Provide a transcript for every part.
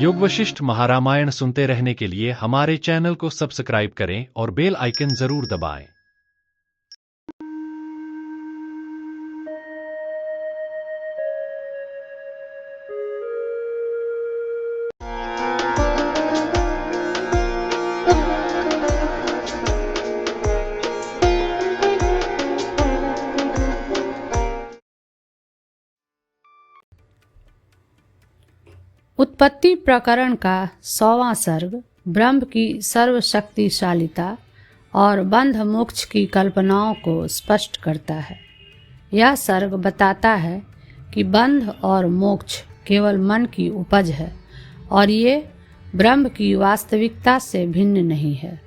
योग वशिष्ठ महारामायण सुनते रहने के लिए हमारे चैनल को सब्सक्राइब करें और बेल आइकन जरूर दबाएं। उत्पत्ति प्रकरण का 100वां सर्ग ब्रह्म की सर्वशक्तिशालिता और बंध मोक्ष की कल्पनाओं को स्पष्ट करता है। यह सर्ग बताता है कि बंध और मोक्ष केवल मन की उपज है और ये ब्रह्म की वास्तविकता से भिन्न नहीं है।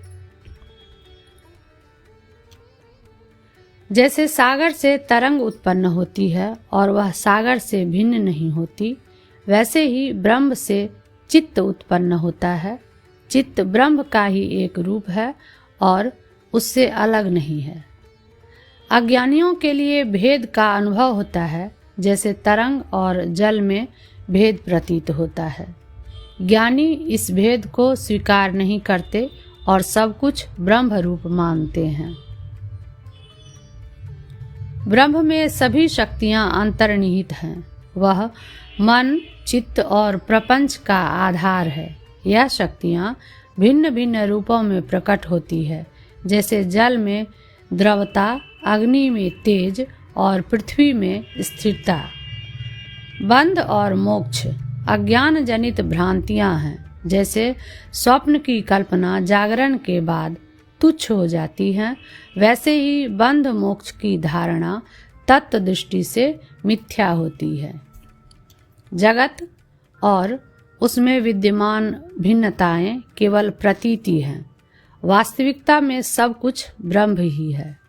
जैसे सागर से तरंग उत्पन्न होती है और वह सागर से भिन्न नहीं होती, वैसे ही ब्रह्म से चित्त उत्पन्न होता है। चित्त ब्रह्म का ही एक रूप है और उससे अलग नहीं है। अज्ञानियों के लिए भेद का अनुभव होता है, जैसे तरंग और जल में भेद प्रतीत होता है। ज्ञानी इस भेद को स्वीकार नहीं करते और सब कुछ ब्रह्म रूप मानते हैं। ब्रह्म में सभी शक्तियां अंतर्निहित हैं। वह मन, चित्त और प्रपंच का आधार है। यह शक्तियां भिन्न भिन्न रूपों में प्रकट होती है, जैसे जल में द्रवता, अग्नि में तेज और पृथ्वी में स्थिरता। बंध और मोक्ष अज्ञान जनित भ्रांतियां हैं। जैसे स्वप्न की कल्पना जागरण के बाद तुच्छ हो जाती है, वैसे ही बंध मोक्ष की धारणा तत्व दृष्टि से मिथ्या होती है। जगत और उसमें विद्यमान भिन्नताएं केवल प्रतीति हैं। वास्तविकता में सब कुछ ब्रह्म ही है।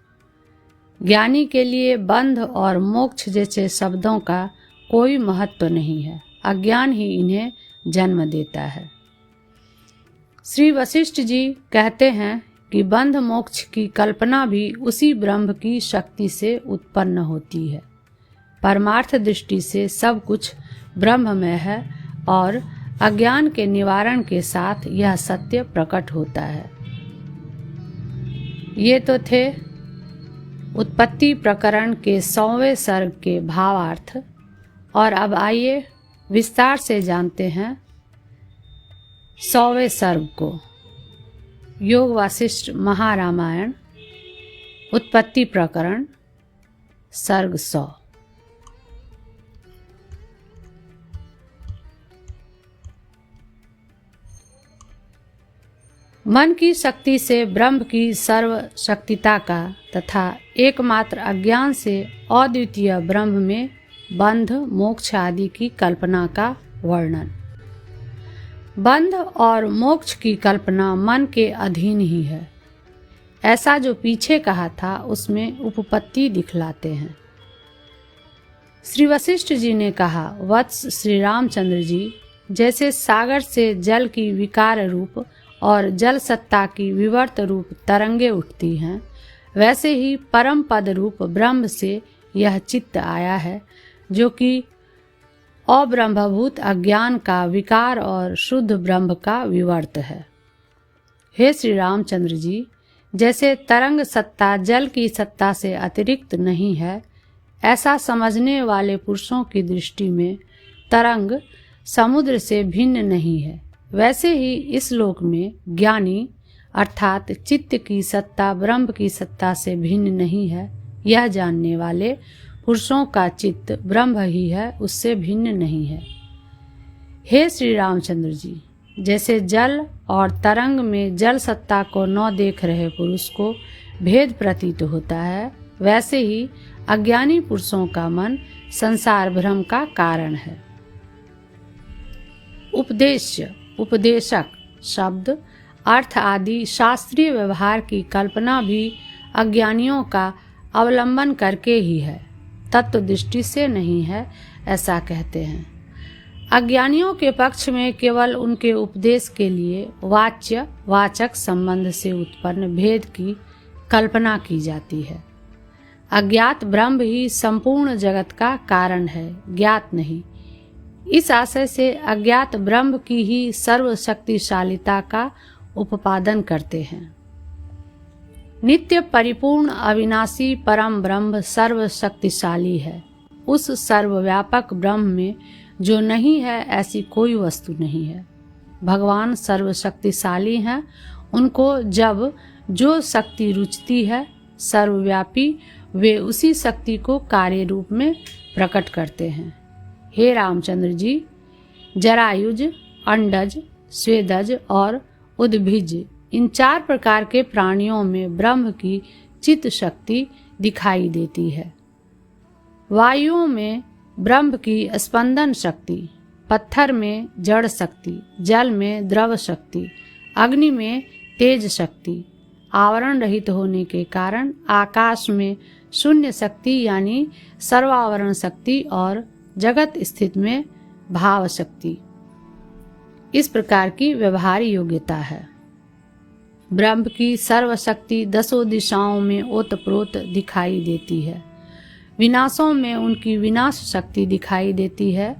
ज्ञानी के लिए बंध और मोक्ष जैसे शब्दों का कोई महत्व नहीं है। अज्ञान ही इन्हें जन्म देता है। श्री वशिष्ठ जी कहते हैं कि बंध मोक्ष की कल्पना भी उसी ब्रह्म की शक्ति से उत्पन्न होती है। परमार्थ दृष्टि से सब कुछ ब्रह्ममय है और अज्ञान के निवारण के साथ यह सत्य प्रकट होता है। ये तो थे उत्पत्ति प्रकरण के 100वें सर्ग के भावार्थ, और अब आइए विस्तार से जानते हैं 100वें सर्ग को। योग वशिष्ठ महारामायण उत्पत्ति प्रकरण सर्ग 100। मन की शक्ति से ब्रह्म की सर्वशक्तिता का तथा एकमात्र अज्ञान से अद्वितीय ब्रह्म में बंध मोक्ष आदि की कल्पना का वर्णन। बंध और मोक्ष की कल्पना मन के अधीन ही है। ऐसा जो पीछे कहा था उसमें उपपत्ति दिखलाते हैं। श्री वशिष्ठ जी ने कहा, वत्स श्री रामचंद्र जी, जैसे सागर से जल की विकार रूप और जल सत्ता की विवर्त रूप तरंगे उठती हैं, वैसे ही परम पद रूप ब्रह्म से यह चित्त आया है, जो कि अब्रह्मभूत अज्ञान का विकार और शुद्ध ब्रह्म का विवर्त है। हे श्री रामचंद्र जी, जैसे तरंग सत्ता जल की सत्ता से अतिरिक्त नहीं है, ऐसा समझने वाले पुरुषों की दृष्टि में तरंग समुद्र से भिन्न नहीं है। वैसे ही इस लोक में ज्ञानी अर्थात चित्त की सत्ता ब्रह्म की सत्ता से भिन्न नहीं है। यह जानने वाले पुरुषों का चित्त ब्रह्म ही है, उससे भिन्न नहीं है। हे श्री रामचंद्र जी, जैसे जल और तरंग में जल सत्ता को न देख रहे पुरुष को भेद प्रतीत होता है, वैसे ही अज्ञानी पुरुषों का मन संसार भ्रम का कारण है। उपदेश्य, उपदेशक शब्द, अर्थ आदि शास्त्रीय व्यवहार की कल्पना भी अज्ञानियों का अवलंबन करके ही है, तत्व दृष्टि से नहीं है, ऐसा कहते हैं। अज्ञानियों के पक्ष में केवल उनके उपदेश के लिए वाच्य वाचक संबंध से उत्पन्न भेद की कल्पना की जाती है। अज्ञात ब्रह्म ही संपूर्ण जगत का कारण है, ज्ञात नहीं। इस आशय से अज्ञात ब्रह्म की ही सर्वशक्तिशालिता का उपादन करते हैं। नित्य परिपूर्ण अविनाशी परम ब्रह्म सर्वशक्तिशाली है। उस सर्वव्यापक ब्रह्म में जो नहीं है ऐसी कोई वस्तु नहीं है। भगवान सर्वशक्तिशाली हैं। उनको जब जो शक्ति रुचती है सर्वव्यापी, वे उसी शक्ति को कार्य रूप में प्रकट करते हैं। हे रामचंद्र जी, जरायुज, अंडज, स्वेदज और उद्भिज, इन 4 प्रकार के प्राणियों में ब्रह्म की चित्त शक्ति दिखाई देती है। वायुओं में ब्रह्म की स्पंदन शक्ति, पत्थर में जड़ शक्ति, जल में द्रव शक्ति, अग्नि में तेज शक्ति, आवरण रहित होने के कारण आकाश में शून्य शक्ति यानी सर्वावरण शक्ति और जगत स्थित में भाव शक्ति, इस प्रकार की व्यवहार योग्यता है। ब्रह्म की सर्वशक्ति 10 दिशाओं में ओतप्रोत दिखाई देती है। विनाशों में उनकी विनाश शक्ति दिखाई देती है।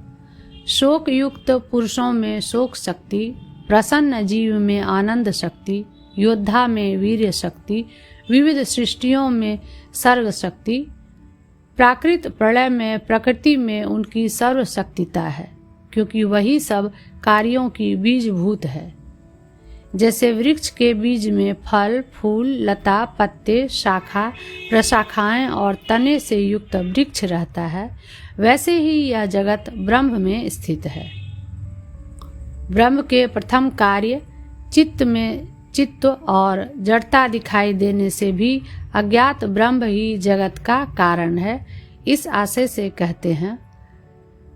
शोक युक्त पुरुषों में शोक शक्ति, प्रसन्न जीव में आनंद शक्ति, योद्धा में वीर्य शक्ति, विविध सृष्टियों में सर्ग शक्ति, प्राकृत प्रलय में प्रकृति में उनकी सर्वशक्तिता है, क्योंकि वही सब कार्यों की बीजभूत है। जैसे वृक्ष के बीज में फल, फूल, लता, पत्ते, शाखा, प्रशाखाएं और तने से युक्त वृक्ष रहता है, वैसे ही यह जगत ब्रह्म में स्थित है। ब्रह्म के प्रथम कार्य चित्त में चित्त और जड़ता दिखाई देने से भी अज्ञात ब्रह्म ही जगत का कारण है। इस आशय से कहते हैं,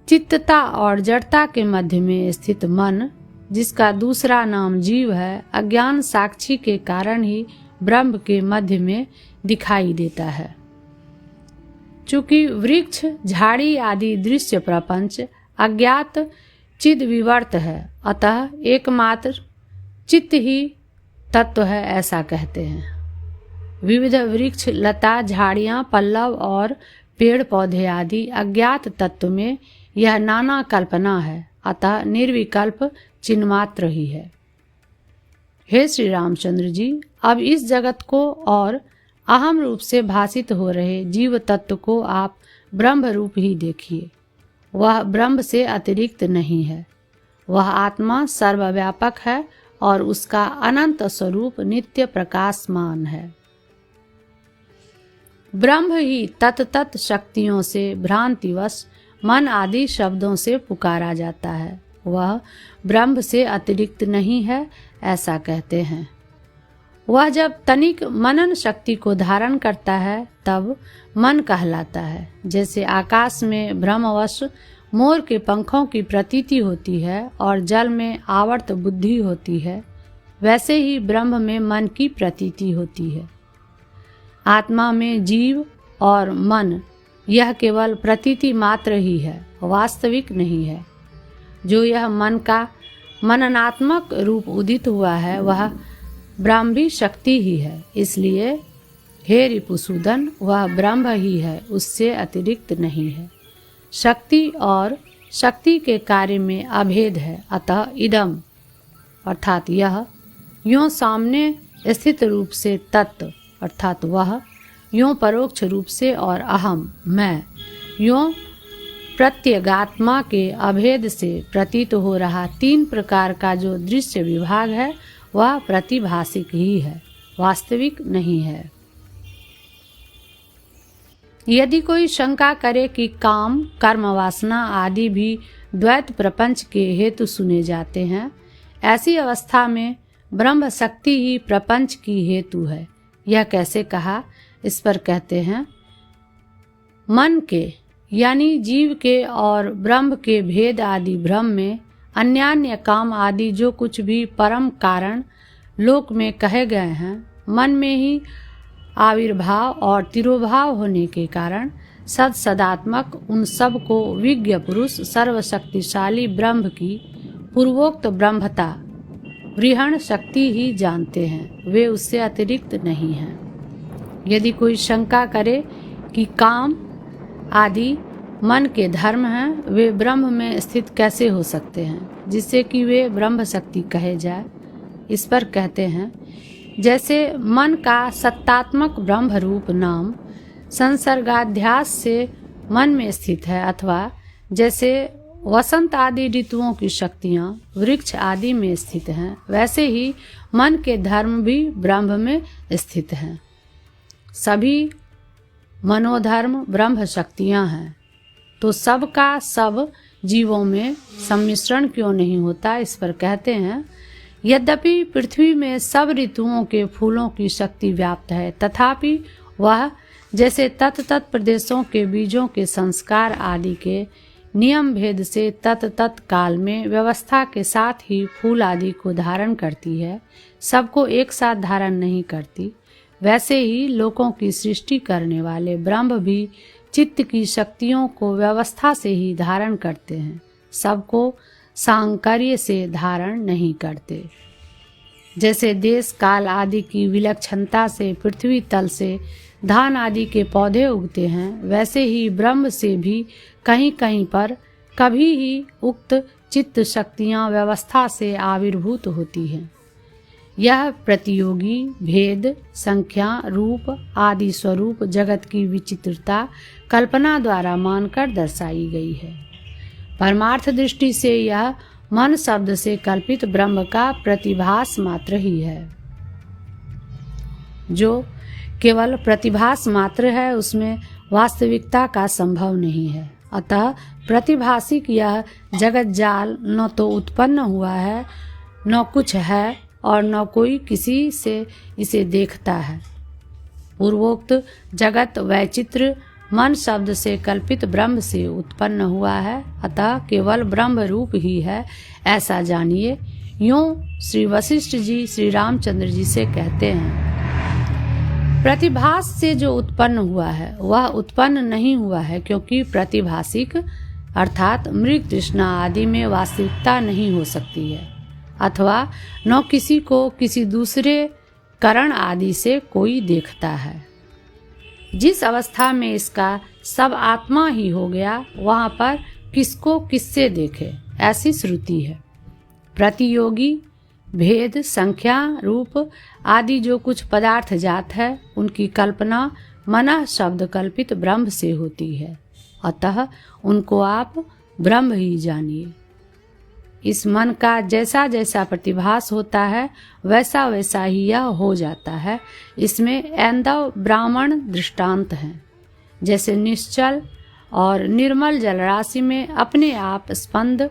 चित्तता और जड़ता के मध्य में स्थित मन, जिसका दूसरा नाम जीव है, अज्ञान साक्षी के कारण ही ब्रह्म के मध्य में दिखाई देता है। चूंकि वृक्ष, झाड़ी आदि दृश्य प्रपंच अज्ञात चिद विवर्त है, अतः एकमात्र चित्त ही तत्व है, ऐसा कहते हैं। विविध वृक्ष, लता, झाड़ियां, पल्लव और पेड़ पौधे आदि अज्ञात तत्व में यह नाना कल्पना है, अतः निर्विकल्प चिन्मात्र ही है। हे श्री रामचंद्र जी, अब इस जगत को और अहम रूप से भासित हो रहे जीव तत्व को आप ब्रह्म रूप ही देखिए। वह ब्रह्म से अतिरिक्त नहीं है। वह आत्मा सर्वव्यापक है और उसका अनंत स्वरूप नित्य प्रकाशमान है। ब्रह्म ही तत्त शक्तियों से भ्रांतिवश मन आदि शब्दों से पुकारा जाता है। वह ब्रह्म से अतिरिक्त नहीं है, ऐसा कहते हैं। वह जब तनिक मनन शक्ति को धारण करता है तब मन कहलाता है। जैसे आकाश में ब्रह्मवश मोर के पंखों की प्रतीति होती है और जल में आवर्त बुद्धि होती है, वैसे ही ब्रह्म में मन की प्रतीति होती है। आत्मा में जीव और मन यह केवल प्रतीति मात्र ही है, वास्तविक नहीं है। जो यह मन का मननात्मक रूप उदित हुआ है वह ब्रह्मी शक्ति ही है। इसलिए हे रिपुसूदन, वह ब्रह्म ही है, उससे अतिरिक्त नहीं है। शक्ति और शक्ति के कार्य में अभेद है, अतः इदम अर्थात यह यों सामने स्थित रूप से तत्व अर्थात वह यों परोक्ष रूप से और अहम मैं यों प्रत्यगात्मा के अभेद से प्रतीत हो रहा 3 प्रकार का जो दृश्य विभाग है वह प्रतिभासिक ही है, वास्तविक नहीं है। यदि कोई शंका करे कि काम, कर्म, वासना आदि भी द्वैत प्रपंच के हेतु सुने जाते हैं, ऐसी अवस्था में ब्रह्म शक्ति ही प्रपंच की हेतु है। यह कैसे कहा? इस पर कहते हैं, मन के यानी जीव के और ब्रह्म के भेद आदि भ्रम में अन्यान्य काम आदि जो कुछ भी परम कारण लोक में कहे गए हैं, मन में ही आविर्भाव और तिरोभाव होने के कारण सदात्मक उन सब को विज्ञ पुरुष सर्वशक्तिशाली ब्रह्म की पूर्वोक्त ब्रह्मता वृहण शक्ति ही जानते हैं, वे उससे अतिरिक्त नहीं हैं। यदि कोई शंका करे कि काम आदि मन के धर्म हैं वे ब्रह्म में स्थित कैसे हो सकते हैं जिससे कि वे ब्रह्म शक्ति कहे जाए। इस पर कहते हैं, जैसे मन का सत्तात्मक ब्रह्म रूप नाम संसर्गाध्यास से मन में स्थित है, अथवा जैसे वसंत आदि ऋतुओं की शक्तियाँ वृक्ष आदि में स्थित हैं, वैसे ही मन के धर्म भी ब्रह्म में स्थित हैं। सभी मनोधर्म ब्रह्म शक्तियाँ हैं, तो सबका सब जीवों में सम्मिश्रण क्यों नहीं होता। इस पर कहते हैं, यद्यपि पृथ्वी में सब ऋतुओं के फूलों की शक्ति व्याप्त है, तथापि वह जैसे तत् प्रदेशों के बीजों के संस्कार आदि के नियम भेद से तत् काल में व्यवस्था के साथ ही फूल आदि को धारण करती है, सबको एक साथ धारण नहीं करती, वैसे ही लोकों की सृष्टि करने वाले ब्रह्म भी चित्त की शक्तियों को व्यवस्था से ही धारण करते हैं, सबको सांकर्य से धारण नहीं करते। जैसे देश काल आदि की विलक्षणता से पृथ्वी तल से धान आदि के पौधे उगते हैं, वैसे ही ब्रह्म से भी कहीं कहीं पर कभी ही उक्त चित्त शक्तियाँ व्यवस्था से आविर्भूत होती हैं। यह प्रतियोगी भेद संख्या रूप आदि स्वरूप जगत की विचित्रता कल्पना द्वारा मानकर दर्शाई गई है। परमार्थ दृष्टि से यह मन शब्द से कल्पित ब्रह्म का प्रतिभास मात्र ही है। जो केवल प्रतिभास मात्र है, उसमें वास्तविकता का संभव नहीं है। अतः प्रतिभासिक यह जगत जाल न तो उत्पन्न हुआ है, न कुछ है, और न कोई किसी से इसे देखता है। पूर्वोक्त जगत वैचित्र मन शब्द से कल्पित ब्रह्म से उत्पन्न हुआ है, अतः केवल ब्रह्म रूप ही है, ऐसा जानिए। यूं श्री वशिष्ठ जी श्री रामचंद्र जी से कहते हैं, प्रतिभास से जो उत्पन्न हुआ है वह उत्पन्न नहीं हुआ है, क्योंकि प्रतिभासिक अर्थात मृग तृष्णा आदि में वास्तविकता नहीं हो सकती है, अथवा न किसी को किसी दूसरे करण आदि से कोई देखता है। जिस अवस्था में इसका सब आत्मा ही हो गया, वहाँ पर किसको किससे देखे, ऐसी श्रुति है। प्रतियोगी भेद संख्या रूप आदि जो कुछ पदार्थ जात है, उनकी कल्पना मनः शब्द कल्पित ब्रह्म से होती है, अतः उनको आप ब्रह्म ही जानिए। इस मन का जैसा जैसा प्रतिभास होता है, वैसा वैसा ही यह हो जाता है। इसमें ऐंदव ब्राह्मण दृष्टांत हैं। जैसे निश्चल और निर्मल जलराशि में अपने आप स्पंद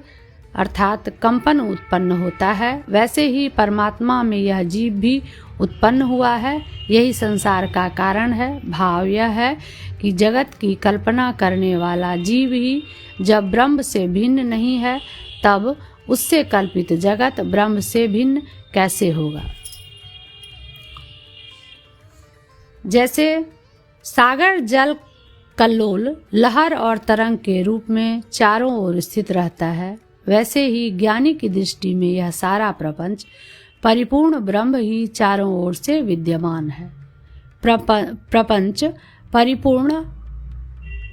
अर्थात कंपन उत्पन्न होता है, वैसे ही परमात्मा में यह जीव भी उत्पन्न हुआ है। यही संसार का कारण है। भाव यह है कि जगत की कल्पना करने वाला जीव ही जब ब्रह्म से भिन्न नहीं है, तब उससे कल्पित जगत ब्रह्म से भिन्न कैसे होगा। जैसे सागर जल कल्लोल लहर और तरंग के रूप में चारों ओर स्थित रहता है, वैसे ही ज्ञानी की दृष्टि में यह सारा प्रपंच परिपूर्ण ब्रह्म ही चारों ओर से विद्यमान है। प्रपंच परिपूर्ण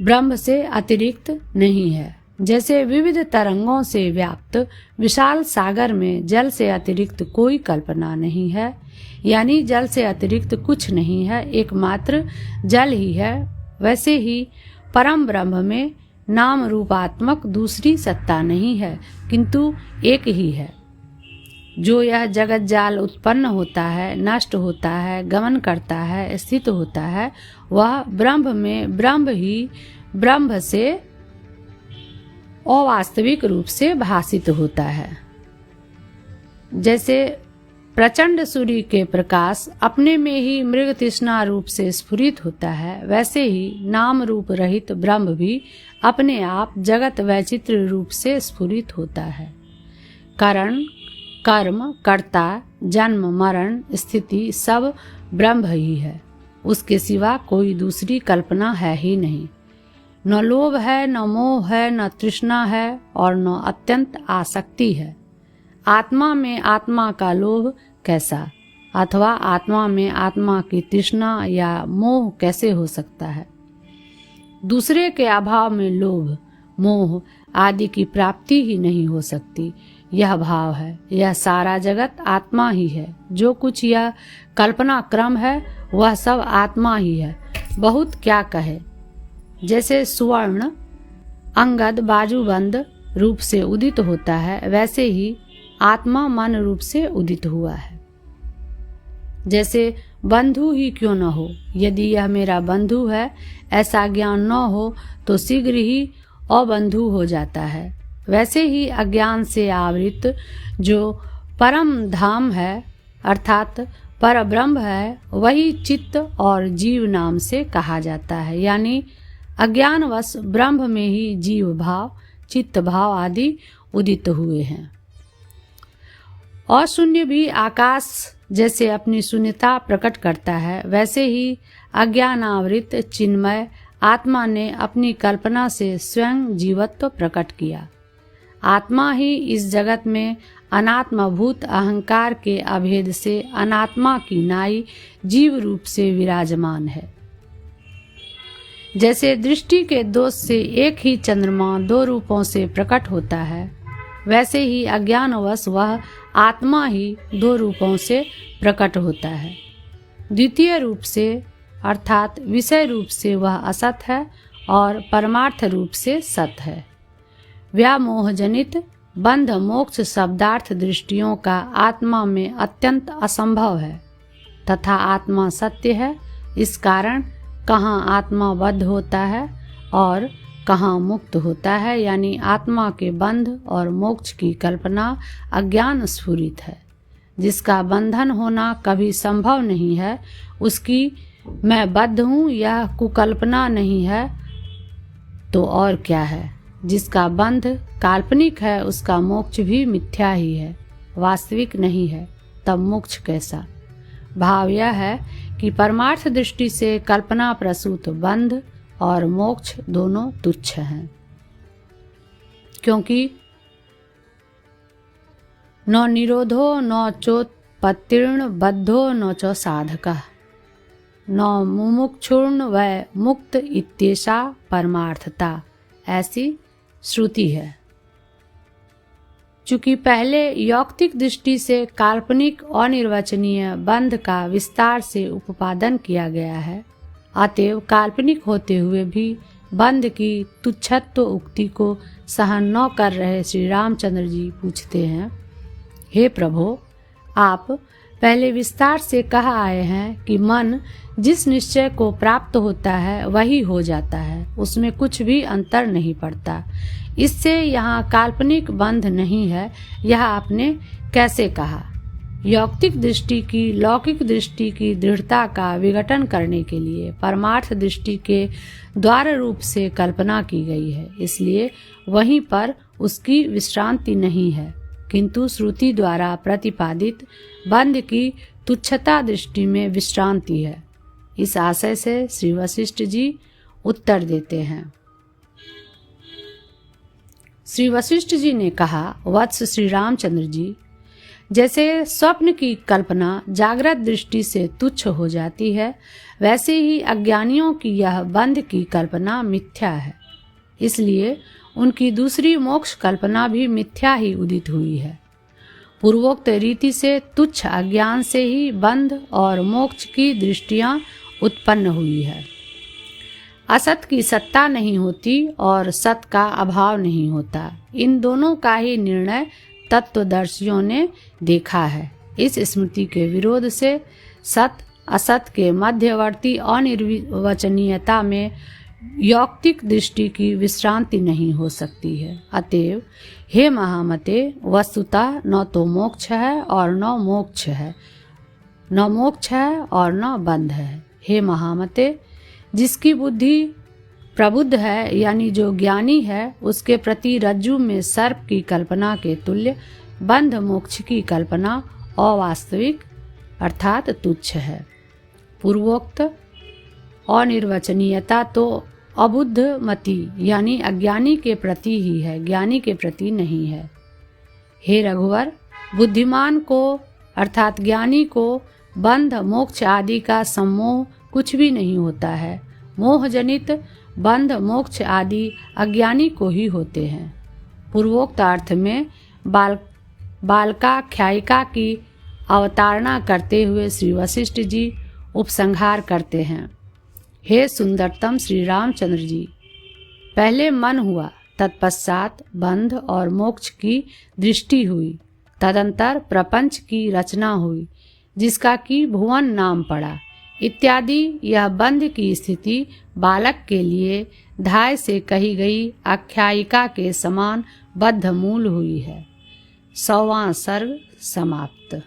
ब्रह्म से अतिरिक्त नहीं है। जैसे विविध तरंगों से व्याप्त विशाल सागर में जल से अतिरिक्त कोई कल्पना नहीं है, यानी जल से अतिरिक्त कुछ नहीं है, एकमात्र जल ही है, वैसे ही परम ब्रह्म में नाम रूपात्मक दूसरी सत्ता नहीं है, किंतु एक ही है। जो यह जगत जाल उत्पन्न होता है, नष्ट होता है, गमन करता है, स्थित होता है, वह ब्रह्म में ब्रह्म ही ब्रह्म से अवास्तविक रूप से भासित होता है। जैसे प्रचंड सूर्य के प्रकाश अपने में ही मृग तृष्णा रूप से स्फुरित होता है, वैसे ही नाम रूप रहित ब्रह्म भी अपने आप जगत वैचित्र रूप से स्फुरित होता है। कारण कर्म कर्ता जन्म मरण स्थिति सब ब्रह्म ही है, उसके सिवा कोई दूसरी कल्पना है ही नहीं। न लोभ है, न मोह है, न तृष्णा है और न अत्यंत आसक्ति है। आत्मा में आत्मा का लोभ कैसा, अथवा आत्मा में आत्मा की तृष्णा या मोह कैसे हो सकता है। दूसरे के अभाव में लोभ, मोह आदि की प्राप्ति ही नहीं हो सकती। यह भाव है। यह सारा जगत आत्मा ही है। जो कुछ यह कल्पना क्रम है वह सब आत्मा ही है। बहुत क्या कहे। जैसे सुवर्ण अंगद बाजूबंद रूप से उदित होता है, वैसे ही आत्मा मन रूप से उदित हुआ है। जैसे बंधु ही क्यों न हो, यदि यह मेरा बंधु है ऐसा ज्ञान न हो तो शीघ्र ही अबंधु हो जाता है। वैसे ही अज्ञान से आवृत जो परम धाम है अर्थात पर ब्रह्म है, वही चित्त और जीव नाम से कहा जाता है। यानी अज्ञानवश ब्रह्म में ही जीव भाव, चित्त भाव आदि उदित हुए हैं। और शून्य भी आकाश जैसे अपनी शून्यता प्रकट करता है, वैसे ही अज्ञानावृत चिन्मय आत्मा ने अपनी कल्पना से स्वयं जीवत्व प्रकट किया। आत्मा ही इस जगत में अनात्मभूत अहंकार के अभेद से अनात्मा की नाई जीव रूप से विराजमान है। जैसे दृष्टि के दोष से एक ही चंद्रमा दो रूपों से प्रकट होता है, वैसे ही अज्ञानवश वह आत्मा ही दो रूपों से प्रकट होता है। द्वितीय रूप से अर्थात विषय रूप से वह असत है और परमार्थ रूप से सत है। व्यामोह जनित बंध मोक्ष शब्दार्थ दृष्टियों का आत्मा में अत्यंत असंभव है तथा आत्मा सत्य है। इस कारण कहाँ आत्मा बद्ध होता है और कहाँ मुक्त होता है, यानी आत्मा के बंध और मोक्ष की कल्पना अज्ञान स्फुरित है। जिसका बंधन होना कभी संभव नहीं है, उसकी मैं बद्ध हूँ यह कुकल्पना नहीं है तो और क्या है। जिसका बंध काल्पनिक है उसका मोक्ष भी मिथ्या ही है, वास्तविक नहीं है, तब मोक्ष कैसा। भाव यह है कि परमार्थ दृष्टि से कल्पना प्रसूत बंध और मोक्ष दोनों तुच्छ हैं, क्योंकि न निरोधो न चोत्पत्तिर्न बद्धो न च साधकः न मुमुक्षुर्न वै मुक्त इत्येषा परमार्थता, ऐसी श्रुति है। चूंकि पहले यौक्तिक दृष्टि से काल्पनिक अनिर्वचनीय बंध का विस्तार से उपादन किया गया है, अतएव काल्पनिक होते हुए भी बंध की तुच्छत्व उक्ति को सहन न कर रहे श्री रामचंद्र जी पूछते हैं, हे प्रभो, आप पहले विस्तार से कहा आए हैं कि मन जिस निश्चय को प्राप्त होता है वही हो जाता है, उसमें कुछ भी अंतर नहीं पड़ता। इससे यहाँ काल्पनिक बंध नहीं है, यह आपने कैसे कहा। यौक्तिक दृष्टि की लौकिक दृष्टि की दृढ़ता का विघटन करने के लिए परमार्थ दृष्टि के द्वार रूप से कल्पना की गई है, इसलिए वहीं पर उसकी विश्रांति नहीं है, किंतु श्रुति द्वारा प्रतिपादित बंध की तुच्छता दृष्टि में विश्रांति है। इस आशय से श्री वशिष्ठ जी उत्तर देते हैं। श्री वशिष्ठ जी ने कहा, वत्स श्री रामचंद्र जी, जैसे स्वप्न की कल्पना जागृत दृष्टि से तुच्छ हो जाती है, वैसे ही अज्ञानियों की यह बंध की कल्पना मिथ्या है। इसलिए उनकी दूसरी मोक्ष कल्पना भी मिथ्या ही उदित हुई है। पूर्वोक्त रीति से तुच्छ अज्ञान से ही बंध और मोक्ष की दृष्टियां उत्पन्न हुई है। असत की सत्ता नहीं होती और सत का अभाव नहीं होता। इन दोनों का ही निर्णय तत्वदर्शियों ने देखा है। इस स्मृति के विरोध से सत असत के मध्यवर्ती अनिर्वचनीयता में यौक्तिक दृष्टि की विश्रांति नहीं हो सकती है। अतएव हे महामते, वस्तुतः न तो मोक्ष है और न मोक्ष है, न मोक्ष है और न बंध है। हे महामते, जिसकी बुद्धि प्रबुद्ध है यानी जो ज्ञानी है, उसके प्रति रज्जु में सर्प की कल्पना के तुल्य बंध मोक्ष की कल्पना अवास्तविक अर्थात तुच्छ है। पूर्वोक्त अनिर्वचनीयता तो अबुद्ध मति यानी अज्ञानी के प्रति ही है, ज्ञानी के प्रति नहीं है। हे रघुवर, बुद्धिमान को अर्थात ज्ञानी को बंध मोक्ष आदि का सम्मोह कुछ भी नहीं होता है। मोह जनित बंध मोक्ष आदि अज्ञानी को ही होते हैं। पूर्वोक्त अर्थ में बालकाख्यायिका की अवतारणा करते हुए श्री वशिष्ठ जी उपसंहार करते हैं। हे सुंदरतम श्री रामचंद्र जी, पहले मन हुआ, तत्पश्चात बंध और मोक्ष की दृष्टि हुई, तदंतर प्रपंच की रचना हुई, जिसका कि भुवन नाम पड़ा इत्यादि। यह बंध की स्थिति बालक के लिए धाय से कही गई आख्यायिका के समान बद्धमूल हुई है। 100वां सर्ग समाप्त।